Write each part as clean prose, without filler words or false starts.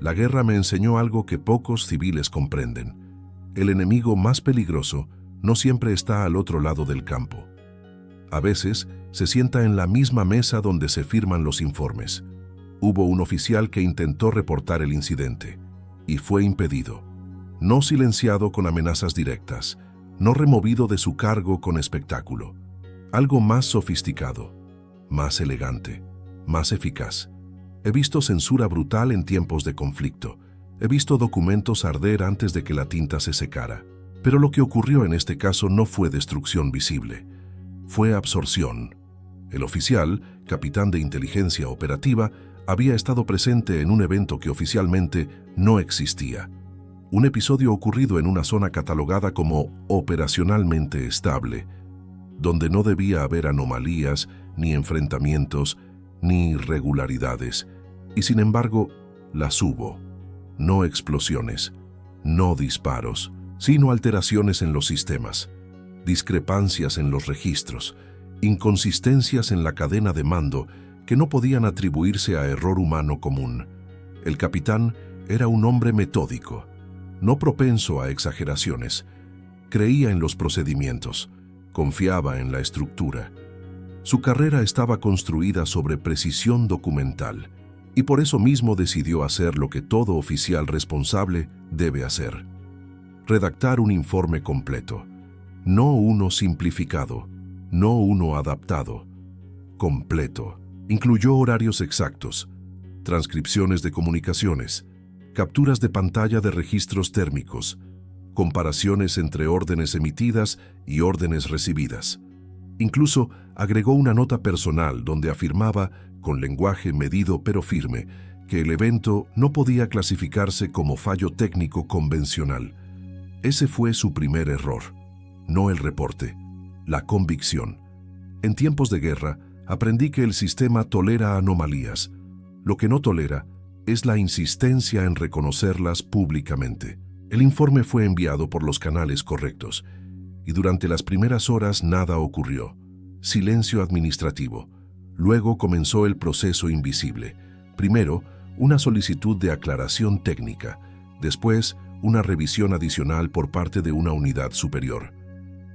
La guerra me enseñó algo que pocos civiles comprenden. El enemigo más peligroso no siempre está al otro lado del campo. A veces se sienta en la misma mesa donde se firman los informes. Hubo un oficial que intentó reportar el incidente y fue impedido. No silenciado con amenazas directas, no removido de su cargo con espectáculo. Algo más sofisticado, más elegante, más eficaz. He visto censura brutal en tiempos de conflicto. He visto documentos arder antes de que la tinta se secara. Pero lo que ocurrió en este caso no fue destrucción visible. Fue absorción. El oficial, capitán de inteligencia operativa, había estado presente en un evento que oficialmente no existía. Un episodio ocurrido en una zona catalogada como operacionalmente estable, donde no debía haber anomalías, ni enfrentamientos, ni irregularidades, y sin embargo, las hubo. No explosiones, no disparos, sino alteraciones en los sistemas, discrepancias en los registros, inconsistencias en la cadena de mando que no podían atribuirse a error humano común. El capitán era un hombre metódico, no propenso a exageraciones. Creía en los procedimientos, confiaba en la estructura. Su carrera estaba construida sobre precisión documental y por eso mismo decidió hacer lo que todo oficial responsable debe hacer: redactar un informe completo, no uno simplificado, no uno adaptado, completo. Incluyó horarios exactos, transcripciones de comunicaciones, capturas de pantalla de registros térmicos, comparaciones entre órdenes emitidas y órdenes recibidas. Incluso agregó una nota personal donde afirmaba, con lenguaje medido pero firme, que el evento no podía clasificarse como fallo técnico convencional. Ese fue su primer error, no el reporte, la convicción. En tiempos de guerra, aprendí que el sistema tolera anomalías. Lo que no tolera es la insistencia en reconocerlas públicamente. El informe fue enviado por los canales correctos, y durante las primeras horas nada ocurrió. Silencio administrativo. Luego comenzó el proceso invisible. Primero, una solicitud de aclaración técnica. Después, una revisión adicional por parte de una unidad superior.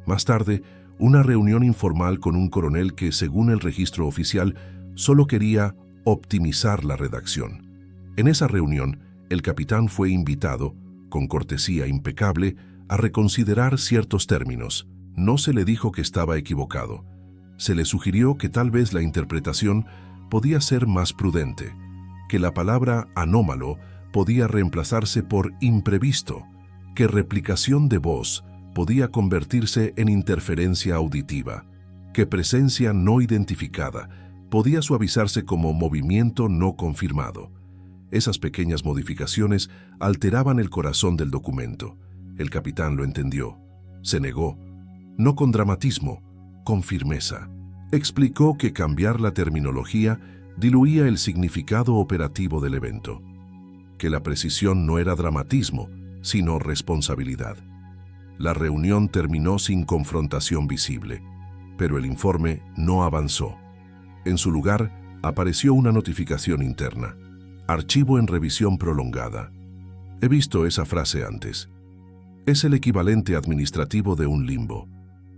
Más tarde, una reunión informal con un coronel que, según el registro oficial, solo quería optimizar la redacción. En esa reunión, el capitán fue invitado, con cortesía impecable, a reconsiderar ciertos términos. No se le dijo que estaba equivocado. Se le sugirió que tal vez la interpretación podía ser más prudente, que la palabra anómalo podía reemplazarse por imprevisto, que replicación de voz podía convertirse en interferencia auditiva, que presencia no identificada podía suavizarse como movimiento no confirmado. Esas pequeñas modificaciones alteraban el corazón del documento. El capitán lo entendió. Se negó, no con dramatismo, con firmeza. Explicó que cambiar la terminología diluía el significado operativo del evento, que la precisión no era dramatismo, sino responsabilidad. La reunión terminó sin confrontación visible, pero el informe no avanzó. En su lugar, apareció una notificación interna: archivo en revisión prolongada. He visto esa frase antes. Es el equivalente administrativo de un limbo.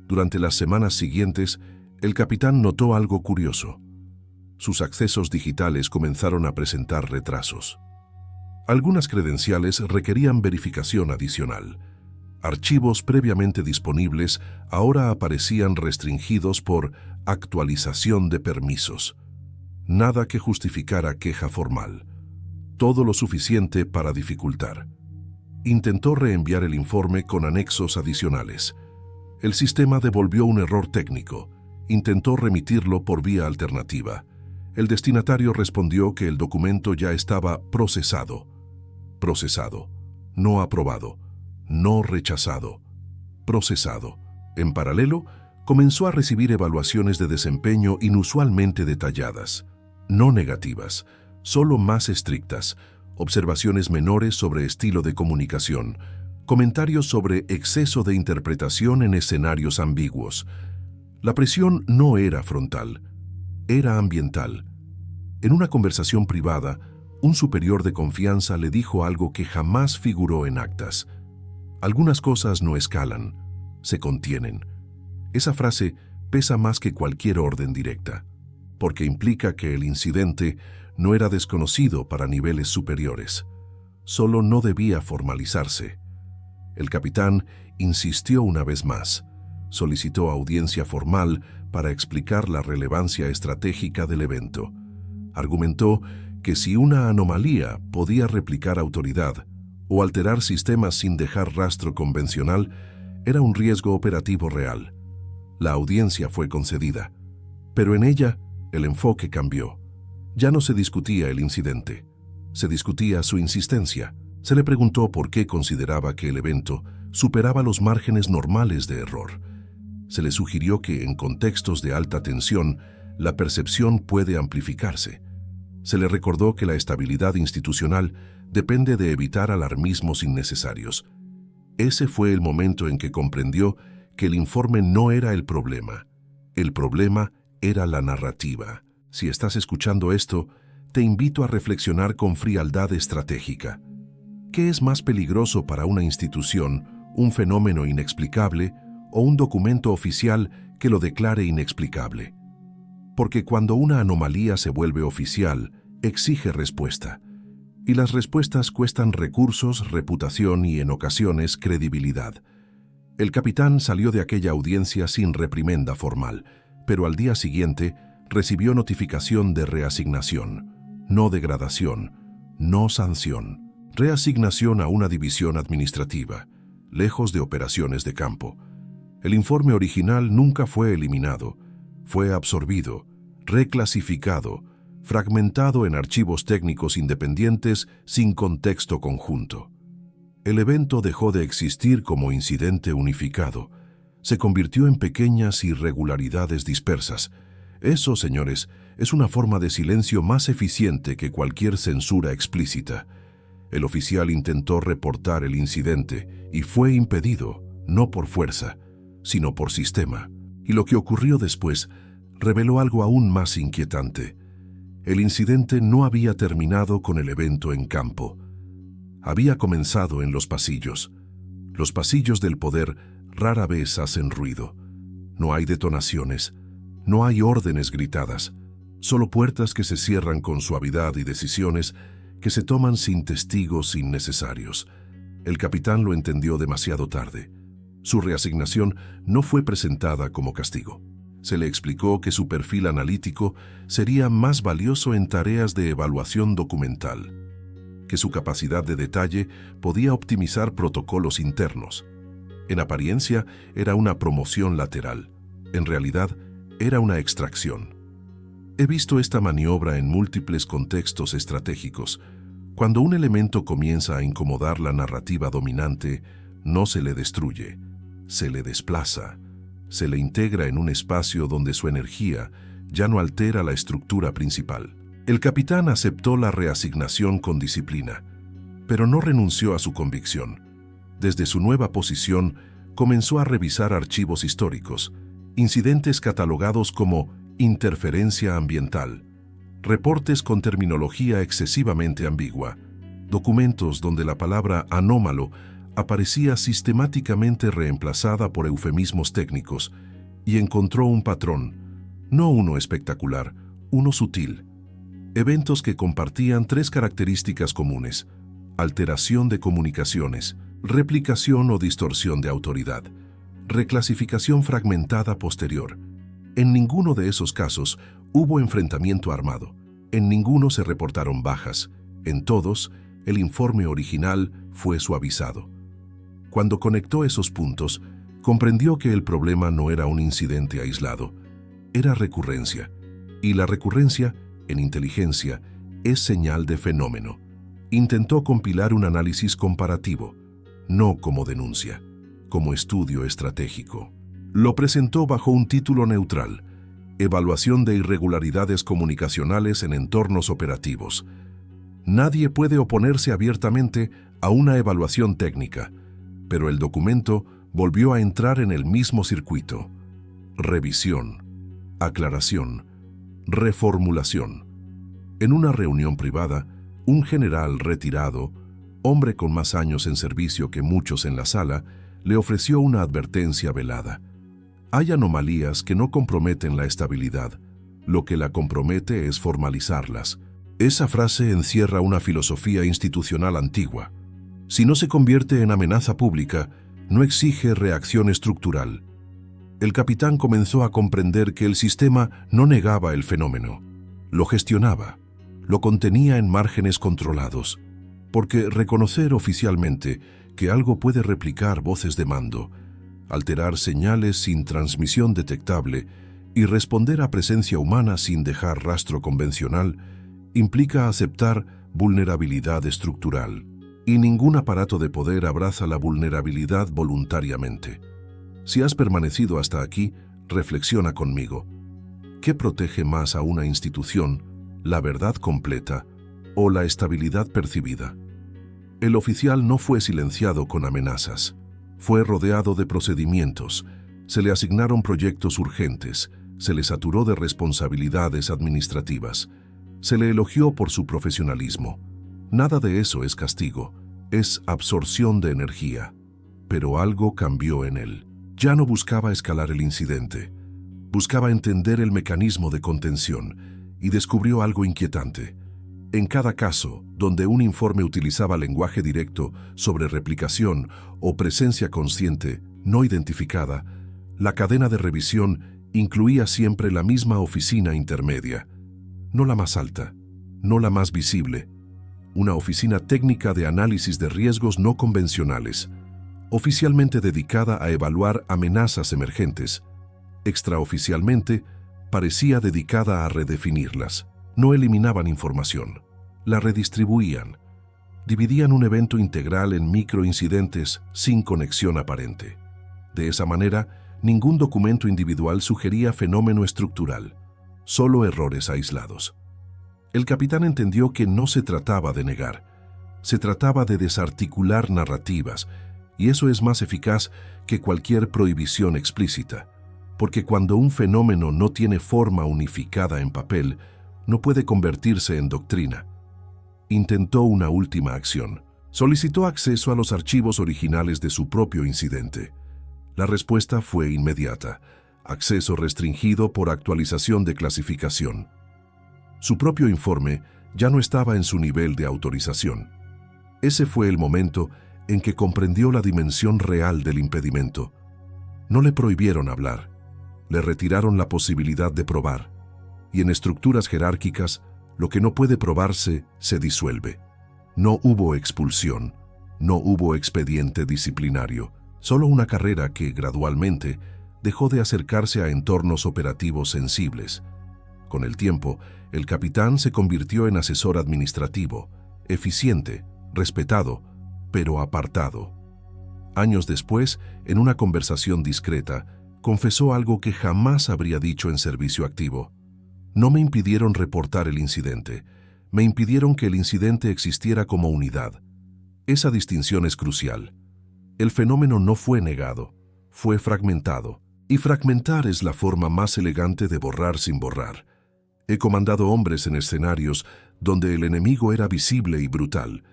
Durante las semanas siguientes, el capitán notó algo curioso. Sus accesos digitales comenzaron a presentar retrasos. Algunas credenciales requerían verificación adicional. Archivos previamente disponibles ahora aparecían restringidos por actualización de permisos. Nada que justificara queja formal. Todo lo suficiente para dificultar. Intentó reenviar el informe con anexos adicionales. El sistema devolvió un error técnico. Intentó remitirlo por vía alternativa. El destinatario respondió que el documento ya estaba procesado. Procesado. No aprobado. No rechazado. Procesado. En paralelo, comenzó a recibir evaluaciones de desempeño inusualmente detalladas. No negativas, solo más estrictas. Observaciones menores sobre estilo de comunicación. Comentarios sobre exceso de interpretación en escenarios ambiguos. La presión no era frontal, era ambiental. En una conversación privada, un superior de confianza le dijo algo que jamás figuró en actas. Algunas cosas no escalan, se contienen. Esa frase pesa más que cualquier orden directa, porque implica que el incidente no era desconocido para niveles superiores. Solo no debía formalizarse. El capitán insistió una vez más. Solicitó audiencia formal para explicar la relevancia estratégica del evento. Argumentó que si una anomalía podía replicar autoridad o alterar sistemas sin dejar rastro convencional, era un riesgo operativo real. La audiencia fue concedida, pero en ella el enfoque cambió. Ya no se discutía el incidente, se discutía su insistencia. Se le preguntó por qué consideraba que el evento superaba los márgenes normales de error. Se le sugirió que en contextos de alta tensión, la percepción puede amplificarse. Se le recordó que la estabilidad institucional depende de evitar alarmismos innecesarios. Ese fue el momento en que comprendió que el informe no era el problema era la narrativa. Si estás escuchando esto, te invito a reflexionar con frialdad estratégica. ¿Qué es más peligroso para una institución, un fenómeno inexplicable o un documento oficial que lo declare inexplicable? Porque cuando una anomalía se vuelve oficial, exige respuesta. Y las respuestas cuestan recursos, reputación y, en ocasiones, credibilidad. El capitán salió de aquella audiencia sin reprimenda formal, pero al día siguiente recibió notificación de reasignación, no degradación, no sanción. Reasignación a una división administrativa, lejos de operaciones de campo. El informe original nunca fue eliminado, fue absorbido, reclasificado, fragmentado en archivos técnicos independientes sin contexto conjunto. El evento dejó de existir como incidente unificado, se convirtió en pequeñas irregularidades dispersas. Eso, señores, es una forma de silencio más eficiente que cualquier censura explícita. El oficial intentó reportar el incidente y fue impedido, no por fuerza, sino por sistema. Y lo que ocurrió después reveló algo aún más inquietante. El incidente no había terminado con el evento en campo. Había comenzado en los pasillos. Los pasillos del poder rara vez hacen ruido. No hay detonaciones, no hay órdenes gritadas, solo puertas que se cierran con suavidad y decisiones que se toman sin testigos innecesarios. El capitán lo entendió demasiado tarde. Su reasignación no fue presentada como castigo. Se le explicó que su perfil analítico sería más valioso en tareas de evaluación documental, que su capacidad de detalle podía optimizar protocolos internos. En apariencia, era una promoción lateral. En realidad, era una extracción. He visto esta maniobra en múltiples contextos estratégicos. Cuando un elemento comienza a incomodar la narrativa dominante, no se le destruye, se le desplaza, se le integra en un espacio donde su energía ya no altera la estructura principal. El capitán aceptó la reasignación con disciplina, pero no renunció a su convicción. Desde su nueva posición, comenzó a revisar archivos históricos, incidentes catalogados como interferencia ambiental, reportes con terminología excesivamente ambigua, documentos donde la palabra anómalo aparecía sistemáticamente reemplazada por eufemismos técnicos, y encontró un patrón, no uno espectacular, uno sutil. Eventos que compartían tres características comunes: alteración de comunicaciones, replicación o distorsión de autoridad, reclasificación fragmentada posterior. En ninguno de esos casos hubo enfrentamiento armado, en ninguno se reportaron bajas, en todos el informe original fue suavizado. Cuando conectó esos puntos, comprendió que el problema no era un incidente aislado, era recurrencia, y la recurrencia, en inteligencia, es señal de fenómeno. Intentó compilar un análisis comparativo, no como denuncia, como estudio estratégico. Lo presentó bajo un título neutral: Evaluación de irregularidades comunicacionales en entornos operativos. Nadie puede oponerse abiertamente a una evaluación técnica, pero el documento volvió a entrar en el mismo circuito: revisión, aclaración, reformulación. En una reunión privada, Un general retirado, hombre con más años en servicio que muchos en la sala, le ofreció una advertencia velada. Hay anomalías que no comprometen la estabilidad. Lo que la compromete es formalizarlas. Esa frase encierra una filosofía institucional antigua. Si no se convierte en amenaza pública, no exige reacción estructural. El capitán comenzó a comprender que el sistema no negaba el fenómeno, lo gestionaba, lo contenía en márgenes controlados, porque reconocer oficialmente que algo puede replicar voces de mando, alterar señales sin transmisión detectable y responder a presencia humana sin dejar rastro convencional, implica aceptar vulnerabilidad estructural. Y ningún aparato de poder abraza la vulnerabilidad voluntariamente. Si has permanecido hasta aquí, reflexiona conmigo. ¿Qué protege más a una institución, la verdad completa o la estabilidad percibida? El oficial no fue silenciado con amenazas. Fue rodeado de procedimientos. Se le asignaron proyectos urgentes. Se le saturó de responsabilidades administrativas. Se le elogió por su profesionalismo. Nada de eso es castigo, es absorción de energía. Pero algo cambió en él. Ya no buscaba escalar el incidente. Buscaba entender el mecanismo de contención y descubrió algo inquietante. En cada caso, donde un informe utilizaba lenguaje directo sobre replicación o presencia consciente no identificada, la cadena de revisión incluía siempre la misma oficina intermedia. No la más alta, no la más visible. Una oficina técnica de análisis de riesgos no convencionales, oficialmente dedicada a evaluar amenazas emergentes. Extraoficialmente, parecía dedicada a redefinirlas. No eliminaban información, la redistribuían. Dividían un evento integral en microincidentes sin conexión aparente. De esa manera, ningún documento individual sugería fenómeno estructural, solo errores aislados. El capitán entendió que no se trataba de negar, se trataba de desarticular narrativas, y eso es más eficaz que cualquier prohibición explícita, porque cuando un fenómeno no tiene forma unificada en papel, no puede convertirse en doctrina. Intentó una última acción. Solicitó acceso a los archivos originales de su propio incidente. La respuesta fue inmediata: acceso restringido por actualización de clasificación. Su propio informe ya no estaba en su nivel de autorización. Ese fue el momento en que comprendió la dimensión real del impedimento. No le prohibieron hablar, le retiraron la posibilidad de probar. Y en estructuras jerárquicas, lo que no puede probarse se disuelve. No hubo expulsión, no hubo expediente disciplinario, solo una carrera que, gradualmente, dejó de acercarse a entornos operativos sensibles. Con el tiempo, el capitán se convirtió en asesor administrativo, eficiente, respetado, pero apartado. Años después, en una conversación discreta, confesó algo que jamás habría dicho en servicio activo. No me impidieron reportar el incidente, me impidieron que el incidente existiera como unidad. Esa distinción es crucial. El fenómeno no fue negado, fue fragmentado. Y fragmentar es la forma más elegante de borrar sin borrar. He comandado hombres en escenarios donde el enemigo era visible y brutal.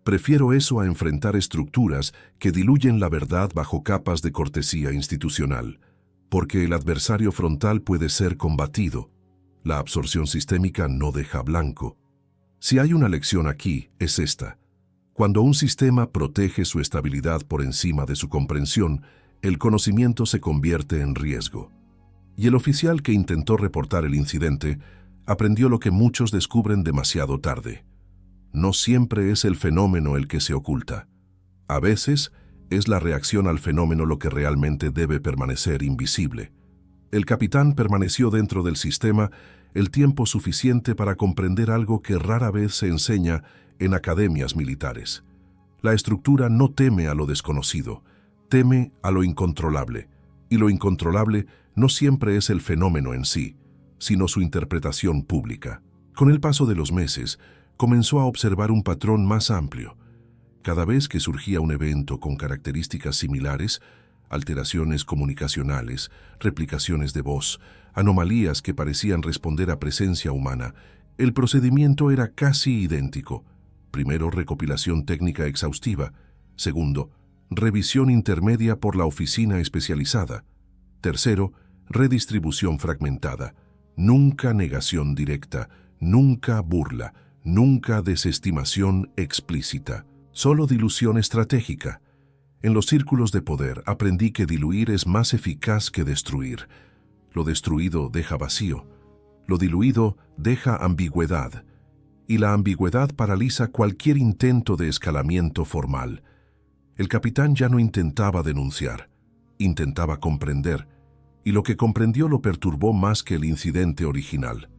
Prefiero eso a enfrentar estructuras que diluyen la verdad bajo capas de cortesía institucional, porque el adversario frontal puede ser combatido. La absorción sistémica no deja blanco. Si hay una lección aquí, es esta. Cuando un sistema protege su estabilidad por encima de su comprensión, el conocimiento se convierte en riesgo. Y el oficial que intentó reportar el incidente aprendió lo que muchos descubren demasiado tarde. No siempre es el fenómeno el que se oculta. A veces es la reacción al fenómeno lo que realmente debe permanecer invisible. El capitán permaneció dentro del sistema el tiempo suficiente para comprender algo que rara vez se enseña en academias militares. La estructura no teme a lo desconocido, teme a lo incontrolable, y lo incontrolable no siempre es el fenómeno en sí, sino su interpretación pública. Con el paso de los meses, comenzó a observar un patrón más amplio. Cada vez que surgía un evento con características similares, alteraciones comunicacionales, replicaciones de voz, anomalías que parecían responder a presencia humana, el procedimiento era casi idéntico. Primero, recopilación técnica exhaustiva. Segundo, revisión intermedia por la oficina especializada. Tercero, redistribución fragmentada. Nunca negación directa, nunca burla, nunca desestimación explícita. Solo dilución estratégica. En los círculos de poder aprendí que diluir es más eficaz que destruir. Lo destruido deja vacío. Lo diluido deja ambigüedad. Y la ambigüedad paraliza cualquier intento de escalamiento formal. El capitán ya no intentaba denunciar, intentaba comprender, y lo que comprendió lo perturbó más que el incidente original.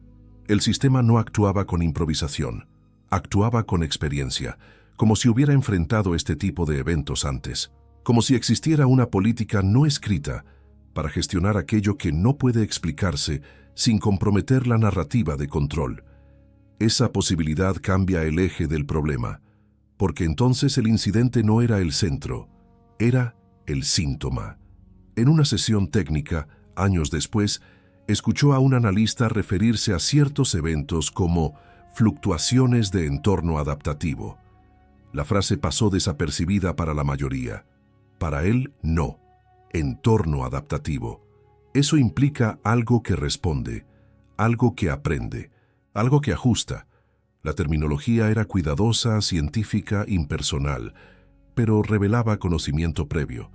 El sistema no actuaba con improvisación, actuaba con experiencia, como si hubiera enfrentado este tipo de eventos antes, como si existiera una política no escrita para gestionar aquello que no puede explicarse sin comprometer la narrativa de control. Esa posibilidad cambia el eje del problema, porque entonces el incidente no era el centro, era el síntoma. En una sesión técnica, años después, escuchó a un analista referirse a ciertos eventos como fluctuaciones de entorno adaptativo. La frase pasó desapercibida para la mayoría. Para él, no. Entorno adaptativo. Eso implica algo que responde, algo que aprende, algo que ajusta. La terminología era cuidadosa, científica, impersonal, pero revelaba conocimiento previo.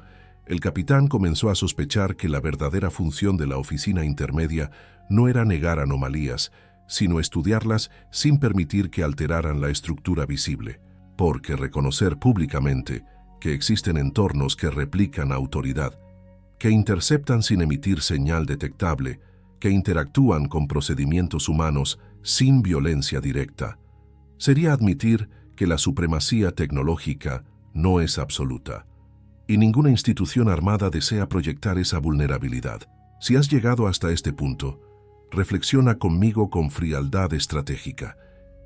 El capitán comenzó a sospechar que la verdadera función de la oficina intermedia no era negar anomalías, sino estudiarlas sin permitir que alteraran la estructura visible. Porque reconocer públicamente que existen entornos que replican autoridad, que interceptan sin emitir señal detectable, que interactúan con procedimientos humanos sin violencia directa, sería admitir que la supremacía tecnológica no es absoluta. Y ninguna institución armada desea proyectar esa vulnerabilidad. Si has llegado hasta este punto, reflexiona conmigo con frialdad estratégica.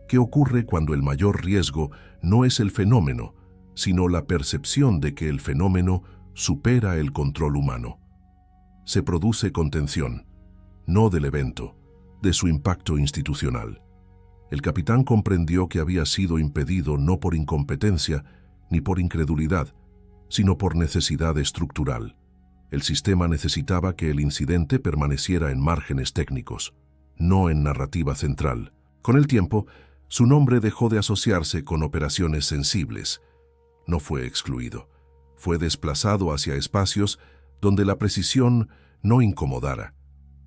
¿Qué ocurre cuando el mayor riesgo no es el fenómeno, sino la percepción de que el fenómeno supera el control humano? Se produce contención, no del evento, de su impacto institucional. El capitán comprendió que había sido impedido no por incompetencia ni por incredulidad, sino por necesidad estructural. El sistema necesitaba que el incidente permaneciera en márgenes técnicos, no en narrativa central. Con el tiempo, su nombre dejó de asociarse con operaciones sensibles. No fue excluido. Fue desplazado hacia espacios donde la precisión no incomodara.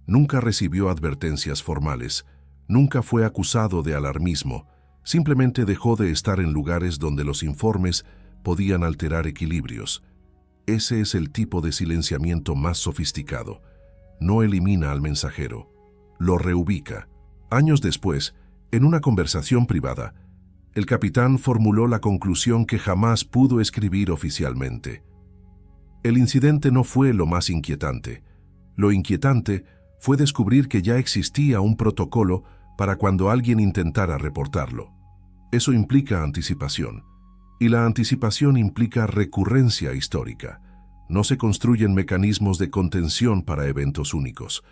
Nunca recibió advertencias formales. Nunca fue acusado de alarmismo. Simplemente dejó de estar en lugares donde los informes podían alterar equilibrios. Ese es el tipo de silenciamiento más sofisticado. No elimina al mensajero, lo reubica. Años después, en una conversación privada, el capitán formuló la conclusión que jamás pudo escribir oficialmente. El incidente no fue lo más inquietante. Lo inquietante fue descubrir que ya existía un protocolo para cuando alguien intentara reportarlo. Eso implica anticipación. Y la anticipación implica recurrencia histórica. No se construyen mecanismos de contención para eventos únicos.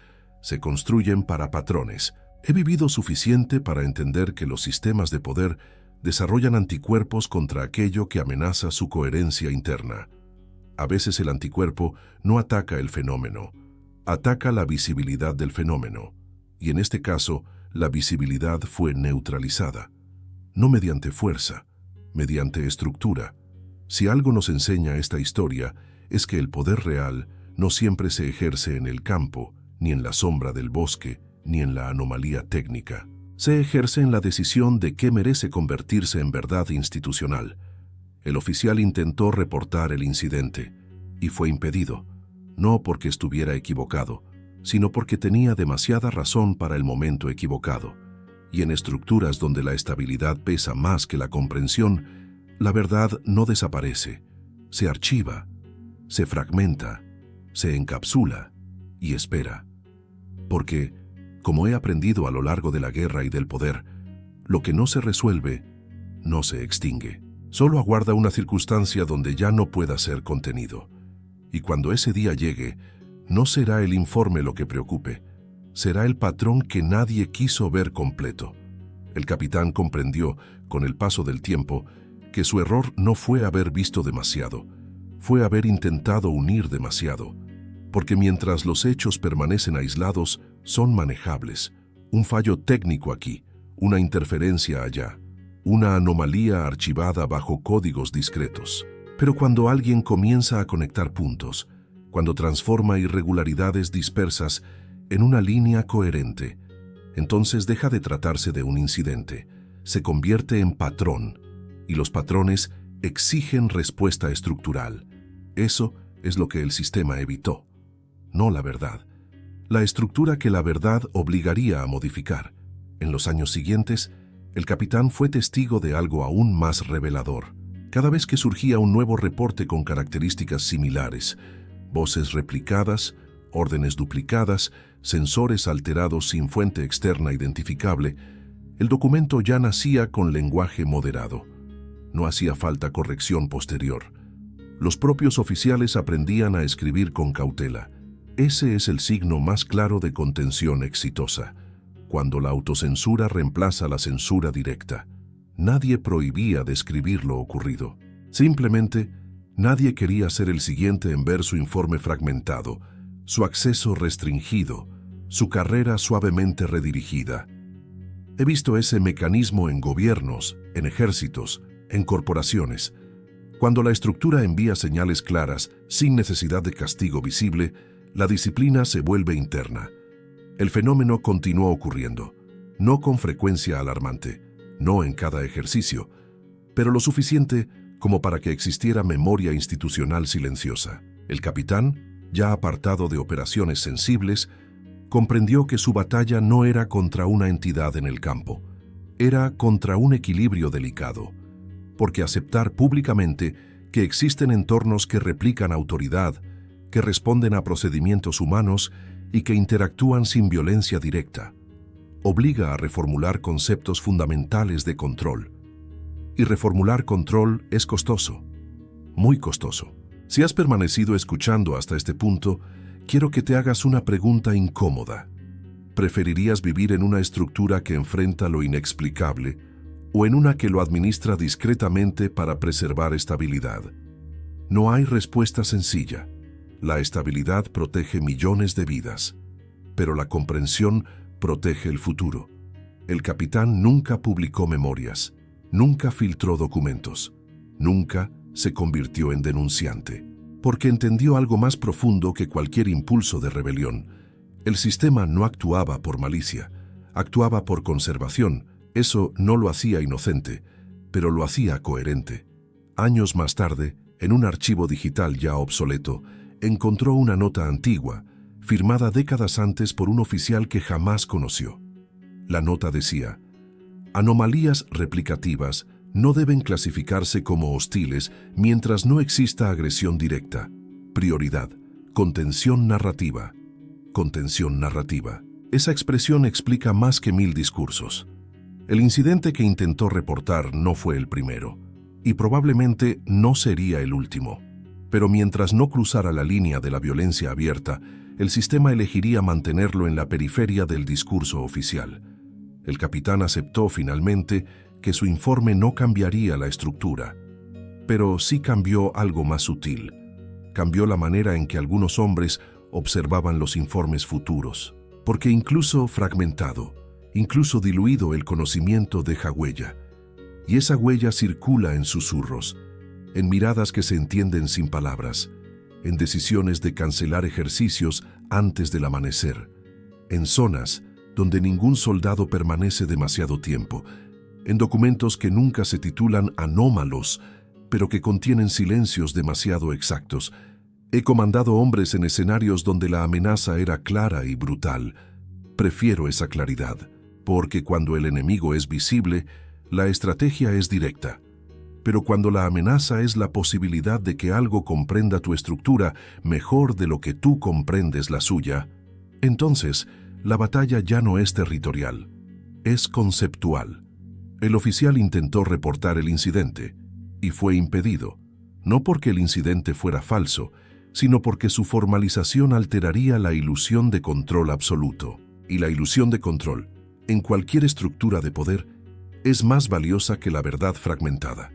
Se construyen para patrones. He vivido suficiente para entender que los sistemas de poder desarrollan anticuerpos contra aquello que amenaza su coherencia interna. A veces el anticuerpo no ataca el fenómeno, ataca la visibilidad del fenómeno. Y en este caso, la visibilidad fue neutralizada. No mediante fuerza, mediante estructura. Si algo nos enseña esta historia, es que el poder real no siempre se ejerce en el campo, ni en la sombra del bosque, ni en la anomalía técnica. Se ejerce en la decisión de qué merece convertirse en verdad institucional. El oficial intentó reportar el incidente, y fue impedido, no porque estuviera equivocado, sino porque tenía demasiada razón para el momento equivocado. Y en estructuras donde la estabilidad pesa más que la comprensión, la verdad no desaparece, se archiva, se fragmenta, se encapsula y espera. Porque, como he aprendido a lo largo de la guerra y del poder, lo que no se resuelve, no se extingue. Solo aguarda una circunstancia donde ya no pueda ser contenido. Y cuando ese día llegue, no será el informe lo que preocupe, será el patrón que nadie quiso ver completo. El capitán comprendió, con el paso del tiempo, que su error no fue haber visto demasiado, fue haber intentado unir demasiado, porque mientras los hechos permanecen aislados, son manejables. Un fallo técnico aquí, una interferencia allá, una anomalía archivada bajo códigos discretos. Pero cuando alguien comienza a conectar puntos, cuando transforma irregularidades dispersas en una línea coherente, entonces deja de tratarse de un incidente, se convierte en patrón, y los patrones exigen respuesta estructural. Eso es lo que el sistema evitó, no la verdad. La estructura que la verdad obligaría a modificar. En los años siguientes, el capitán fue testigo de algo aún más revelador. Cada vez que surgía un nuevo reporte con características similares, voces replicadas, órdenes duplicadas, sensores alterados sin fuente externa identificable, el documento ya nacía con lenguaje moderado. No hacía falta corrección posterior. Los propios oficiales aprendían a escribir con cautela. Ese es el signo más claro de contención exitosa, cuando la autocensura reemplaza la censura directa. Nadie prohibía describir lo ocurrido. Simplemente, nadie quería ser el siguiente en ver su informe fragmentado, su acceso restringido, su carrera suavemente redirigida. He visto ese mecanismo en gobiernos, en ejércitos, en corporaciones. Cuando la estructura envía señales claras, sin necesidad de castigo visible, la disciplina se vuelve interna. El fenómeno continuó ocurriendo, no con frecuencia alarmante, no en cada ejercicio, pero lo suficiente como para que existiera memoria institucional silenciosa. El capitán, ya apartado de operaciones sensibles, comprendió que su batalla no era contra una entidad en el campo, era contra un equilibrio delicado, porque aceptar públicamente que existen entornos que replican autoridad, que responden a procedimientos humanos y que interactúan sin violencia directa, obliga a reformular conceptos fundamentales de control. Y reformular control es costoso, muy costoso. Si has permanecido escuchando hasta este punto, quiero que te hagas una pregunta incómoda. ¿Preferirías vivir en una estructura que enfrenta lo inexplicable o en una que lo administra discretamente para preservar estabilidad? No hay respuesta sencilla. La estabilidad protege millones de vidas, pero la comprensión protege el futuro. El capitán nunca publicó memorias, nunca filtró documentos, nunca se convirtió en denunciante, porque entendió algo más profundo que cualquier impulso de rebelión. El sistema no actuaba por malicia, actuaba por conservación. Eso no lo hacía inocente, pero lo hacía coherente. Años más tarde, en un archivo digital ya obsoleto, encontró una nota antigua, firmada décadas antes por un oficial que jamás conoció. La nota decía: anomalías replicativas no deben clasificarse como hostiles mientras no exista agresión directa. Prioridad: contención narrativa. Contención narrativa. Esa expresión explica más que 1000 discursos. El incidente que intentó reportar no fue el primero, y probablemente no sería el último. Pero mientras no cruzara la línea de la violencia abierta, el sistema elegiría mantenerlo en la periferia del discurso oficial. El capitán aceptó finalmente que su informe no cambiaría la estructura, pero sí cambió algo más sutil. Cambió la manera en que algunos hombres observaban los informes futuros, porque incluso fragmentado, incluso diluido, el conocimiento deja huella, y esa huella circula en susurros, en miradas que se entienden sin palabras, en decisiones de cancelar ejercicios antes del amanecer, en zonas donde ningún soldado permanece demasiado tiempo, en documentos que nunca se titulan anómalos, pero que contienen silencios demasiado exactos. He comandado hombres en escenarios donde la amenaza era clara y brutal. Prefiero esa claridad, porque cuando el enemigo es visible, la estrategia es directa. Pero cuando la amenaza es la posibilidad de que algo comprenda tu estructura mejor de lo que tú comprendes la suya, entonces la batalla ya no es territorial, es conceptual. El oficial intentó reportar el incidente y fue impedido, no porque el incidente fuera falso, sino porque su formalización alteraría la ilusión de control absoluto. Y la ilusión de control, en cualquier estructura de poder, es más valiosa que la verdad fragmentada.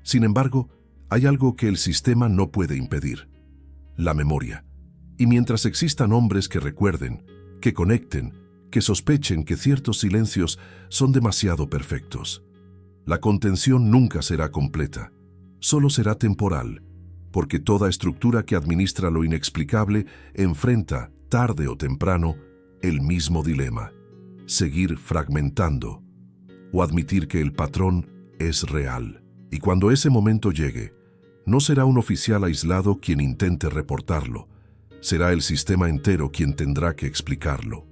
Sin embargo, hay algo que el sistema no puede impedir: la memoria. Y mientras existan hombres que recuerden, que conecten, que sospechen que ciertos silencios son demasiado perfectos, la contención nunca será completa, solo será temporal, porque toda estructura que administra lo inexplicable enfrenta, tarde o temprano, el mismo dilema: seguir fragmentando o admitir que el patrón es real. Y cuando ese momento llegue, no será un oficial aislado quien intente reportarlo, será el sistema entero quien tendrá que explicarlo.